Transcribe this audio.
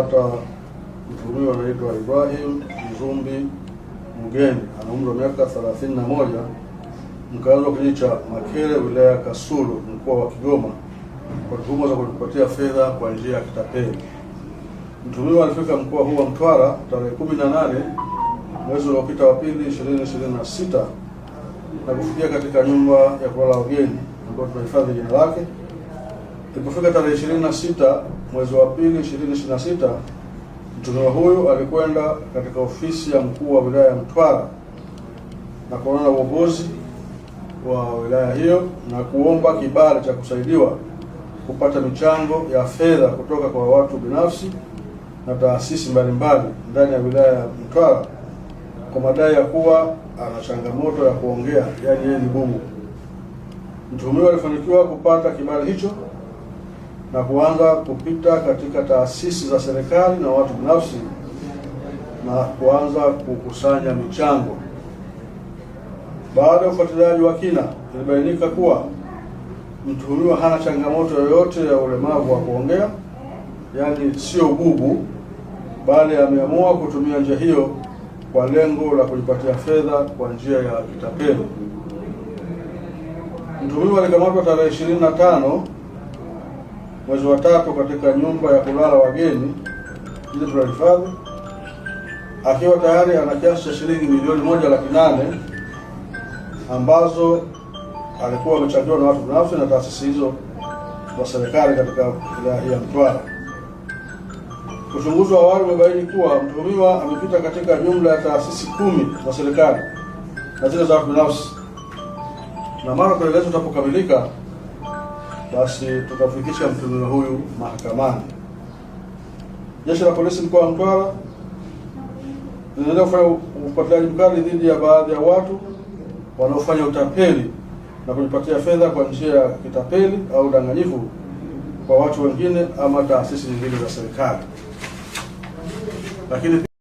kukamata mtuhumiwa anaitwa Ibrahim Mzumbi Mgeni, ana umri wa miaka 31, mkazi wa kijiji cha Makere, wilaya ya Kasulu, mkoa wa Kigoma, kwa tuhuma za kujipatia fedha kwa njia ya kitapeli. Mtuhumiwa alifika mkoa huu wa Mtwara tarehe 18 mwezi uliopita wa pili 2026 na kufikia katika nyumba ya kulala wageni ambayo tunahifadhi jina lake. Ilipofika tarehe 26 mwezi wa pili 2026, mtuhumiwa huyu alikwenda katika ofisi ya mkuu wa wilaya ya Mtwara na kuonana uongozi wa wilaya hiyo na kuomba kibali cha kusaidiwa kupata michango ya fedha kutoka kwa watu binafsi na taasisi mbalimbali ndani ya wilaya ya Mtwara kwa madai ya kuwa ana changamoto ya kuongea, yaani yeye ni bubu. Mtuhumiwa alifanikiwa kupata kibali hicho na kuanza kupita katika taasisi za serikali na watu binafsi na kuanza kukusanya michango. Baada ya ufuatiliaji wa kina, ilibainika kuwa mtuhumiwa hana changamoto yoyote ya ulemavu wa kuongea, yaani sio bubu, bali ameamua kutumia njia hiyo kwa lengo la kujipatia fedha kwa njia ya kitapeli. Mtuhumiwa alikamatwa tarehe 25 mwezi wa 3 katika nyumba ya kulala wageni ile tunahifadhi, akiwa tayari ana kiasi cha shilingi milioni 1,800,000 ambazo alikuwa amechangiwa na watu binafsi na taasisi hizo za serikali katika wilaya hii ya Mtwara. Uchunguzi wa awali umebaini kuwa mtuhumiwa amepita katika jumla ya taasisi 10 za serikali na zile za watu binafsi, na mara upelelezi utapokamilika, basi tutafikisha mtuhumiwa huyu mahakamani. Jeshi la Polisi mkoa wa Mtwara linaendelea kufanya ufuatiliaji mkali dhidi ya baadhi ya watu wanaofanya utapeli na kujipatia fedha kwa njia ya kitapeli au danganyifu kwa watu wengine ama taasisi nyingine za serikali. Lakini